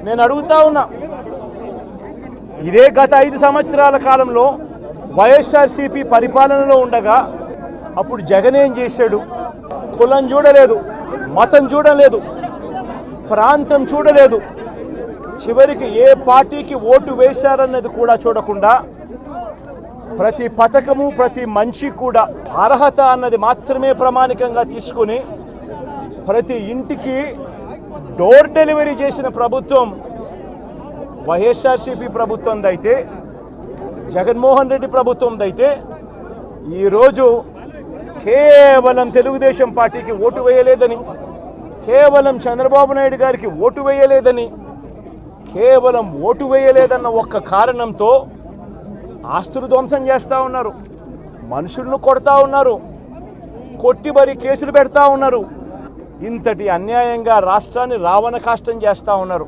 నేను అడుగుతా ఉన్నా, ఇదే గత 5 సంవత్సరాల కాలంలో వైఎస్ఆర్సీపీ పరిపాలనలో ఉండగా అప్పుడు జగన్ ఏం చేశాడు? కులం చూడలేదు, మతం చూడలేదు, ప్రాంతం చూడలేదు, చివరికి ఏ పార్టీకి ఓటు వేశారన్నది కూడా చూడకుండా ప్రతి పథకము ప్రతి మనిషి కూడా అర్హత అన్నది మాత్రమే ప్రామాణికంగా తీసుకుని ప్రతి ఇంటికి డోర్ డెలివరీ చేసిన ప్రభుత్వం వైఎస్ఆర్సీపీ ప్రభుత్వందైతే, జగన్మోహన్ రెడ్డి ప్రభుత్వందైతే ఈరోజు కేవలం తెలుగుదేశం పార్టీకి ఓటు వేయలేదని, కేవలం చంద్రబాబు నాయుడు గారికి ఓటు వేయలేదని, కేవలం ఓటు వేయలేదన్న ఒక్క కారణంతో ఆస్తులు ధ్వంసం చేస్తూ ఉన్నారు, మనుషులను కొడతా ఉన్నారు, కొట్టిబరి కేసులు పెడతా ఉన్నారు. ఇంతటి అన్యాయంగా రాష్ట్రాన్ని రావణ కాష్టం చేస్తూ ఉన్నారు.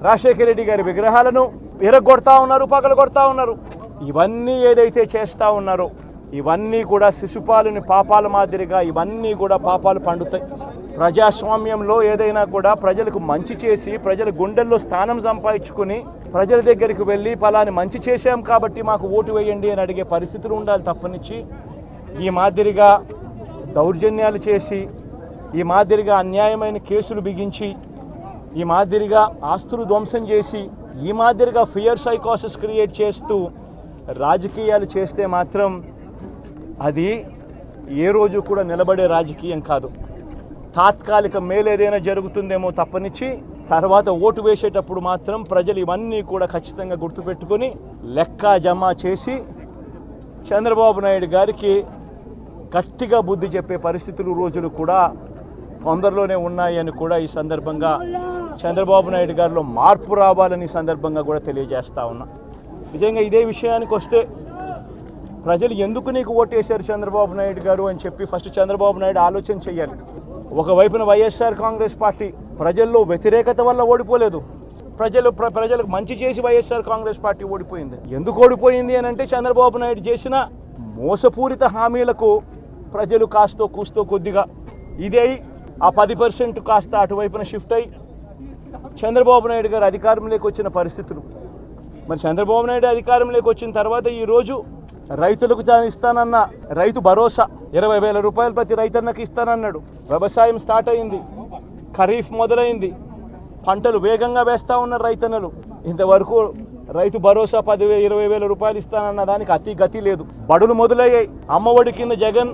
రాజశేఖర రెడ్డి గారి విగ్రహాలను విరగొడతా ఉన్నారు, పగలగొడతా ఉన్నారు. ఇవన్నీ ఏదైతే చేస్తూ ఉన్నారో ఇవన్నీ కూడా శిశుపాలుని పాపాల మాదిరిగా ఇవన్నీ కూడా పాపాలు పండుతాయి. ప్రజాస్వామ్యంలో ఏదైనా కూడా ప్రజలకు మంచి చేసి ప్రజల గుండెల్లో స్థానం సంపాదించుకుని ప్రజల దగ్గరికి వెళ్ళి ఫలాని మంచి చేశాం కాబట్టి మాకు ఓటు వేయండి అని అడిగే పరిస్థితులు ఉండాలి తప్పనిచ్చి ఈ మాదిరిగా దౌర్జన్యాలు చేసి, ఈ మాదిరిగా అన్యాయమైన కేసులు బిగించి, ఈ మాదిరిగా ఆస్తులు ధ్వంసం చేసి, ఈ మాదిరిగా ఫియర్ సైకోసిస్ క్రియేట్ చేస్తూ రాజకీయాలు చేస్తే మాత్రం అది ఏ రోజు కూడా నిలబడే రాజకీయం కాదు. తాత్కాలిక మేలేదైనా జరుగుతుందేమో తప్పనిచ్చి తర్వాత ఓటు వేసేటప్పుడు మాత్రం ప్రజలు ఇవన్నీ కూడా ఖచ్చితంగా గుర్తుపెట్టుకొని లెక్క జమ చేసి చంద్రబాబు నాయుడు గారికి గట్టిగా బుద్ధి చెప్పే పరిస్థితులు రోజులు కూడా తొందరలోనే ఉన్నాయని కూడా ఈ సందర్భంగా చంద్రబాబు నాయుడు గారిలో మార్పు రావాలని సందర్భంగా కూడా తెలియజేస్తా ఉన్నా. నిజంగా ఇదే విషయానికి వస్తే ప్రజలు ఎందుకు నీకు ఓటేశారు చంద్రబాబు నాయుడు గారు అని చెప్పి ఫస్ట్ చంద్రబాబు నాయుడు ఆలోచన చేయాలి. ఒకవైపున వైఎస్ఆర్ కాంగ్రెస్ పార్టీ ప్రజల్లో వ్యతిరేకత వల్ల ఓడిపోలేదు, ప్రజలకు మంచి చేసి వైఎస్ఆర్ కాంగ్రెస్ పార్టీ ఓడిపోయింది. ఎందుకు ఓడిపోయింది అని అంటే చంద్రబాబు నాయుడు చేసిన మోసపూరిత హామీలకు ప్రజలు కాస్తో కూస్తో కొద్దిగా ఇదే ఆ 10% కాస్త అటువైపున షిఫ్ట్ అయ్యి చంద్రబాబు నాయుడు గారు అధికారంలోకి వచ్చిన పరిస్థితులు. మరి చంద్రబాబు నాయుడు అధికారంలోకి వచ్చిన తర్వాత ఈరోజు రైతులకు తాను ఇస్తానన్న రైతు భరోసా 20,000 రూపాయలు ప్రతి రైతన్నకి ఇస్తానన్నాడు. వ్యవసాయం స్టార్ట్ అయింది, ఖరీఫ్ మొదలైంది, పంటలు వేగంగా వేస్తూ ఉన్నారు రైతన్నలు. ఇంతవరకు రైతు భరోసా 10,000-20,000 రూపాయలు ఇస్తానన్న దానికి అతి గతి లేదు. బడులు మొదలయ్యాయి. అమ్మఒడి కింద జగన్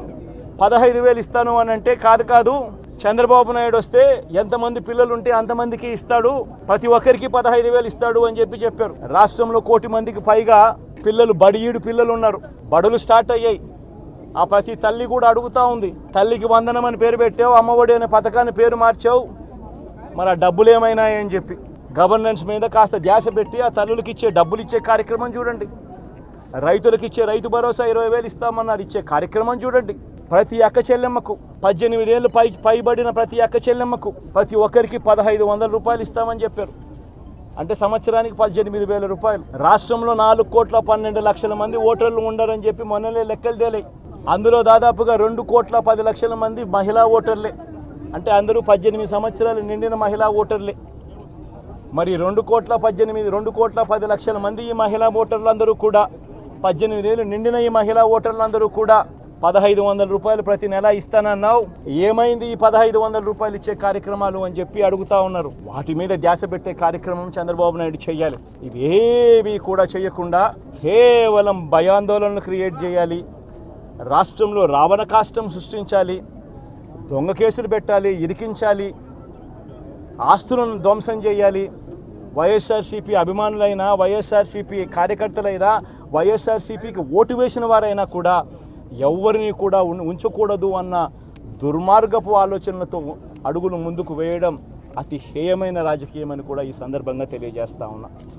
15,000 ఇస్తాను అని అంటే కాదు చంద్రబాబు నాయుడు వస్తే ఎంతమంది పిల్లలు ఉంటే అంతమందికి ఇస్తాడు, ప్రతి ఒక్కరికి 15,000 ఇస్తాడు అని చెప్పారు. రాష్ట్రంలో 1 కోటి మందికి పైగా పిల్లలు బడియీడు పిల్లలు ఉన్నారు. బడులు స్టార్ట్ అయ్యాయి. ఆ ప్రతి తల్లి కూడా అడుగుతూ ఉంది, తల్లికి వందనం అని పేరు పెట్టావు, అమ్మఒడి అనే పథకాన్ని పేరు మార్చావు, మరి ఆ డబ్బులు ఏమైనాయని చెప్పి గవర్నెన్స్ మీద కాస్త ధ్యాస పెట్టి ఆ తల్లులకు ఇచ్చే డబ్బులు ఇచ్చే కార్యక్రమం చూడండి. రైతులకు ఇచ్చే రైతు భరోసా 20,000 ఇస్తామన్నారు, ఇచ్చే కార్యక్రమం చూడండి. ప్రతి అక్క చెల్లెమ్మకు 18 ఏళ్ళు పైబడిన ప్రతి అక్క చెల్లెమ్మకు ప్రతి ఒక్కరికి 1,500 రూపాయలు ఇస్తామని చెప్పారు. అంటే సంవత్సరానికి 18,000 రూపాయలు. రాష్ట్రంలో 4,12,00,000 మంది ఓటర్లు ఉండరని చెప్పి మొన్ననే లెక్కలు తేలాయి. అందులో దాదాపుగా 2,10,00,000 మంది మహిళా ఓటర్లే. అంటే అందరూ 18 సంవత్సరాలు నిండిన మహిళా ఓటర్లే. మరి 2,10,00,000 మంది ఈ మహిళా ఓటర్లందరూ కూడా 18 ఏళ్ళు నిండిన ఈ మహిళా ఓటర్లందరూ కూడా 1,500 రూపాయలు ప్రతి నెల ఇస్తానన్నావు, ఏమైంది ఈ 1,500 రూపాయలు ఇచ్చే కార్యక్రమాలు అని చెప్పి అడుగుతా ఉన్నారు. వాటి మీద ధ్యాస పెట్టే కార్యక్రమం చంద్రబాబు నాయుడు చేయాలి. ఇవేవి కూడా చేయకుండా కేవలం భయాందోళనలు క్రియేట్ చేయాలి, రాష్ట్రంలో రావణ కాష్టం సృష్టించాలి, దొంగ కేసులు పెట్టాలి, ఇరికించాలి, ఆస్తులను ధ్వంసం చేయాలి. వైఎస్ఆర్సీపీ అభిమానులైనా, వైఎస్ఆర్సీపీ కార్యకర్తలైనా, వైఎస్ఆర్సీపీకి ఓటు వేసిన వారైనా కూడా ఎవరిని కూడా ఉంచకూడదు అన్న దుర్మార్గపు ఆలోచనలతో అడుగులు ముందుకు వేయడం అతి హేయమైన రాజకీయం అని కూడా ఈ సందర్భంగా తెలియజేస్తా ఉన్నా.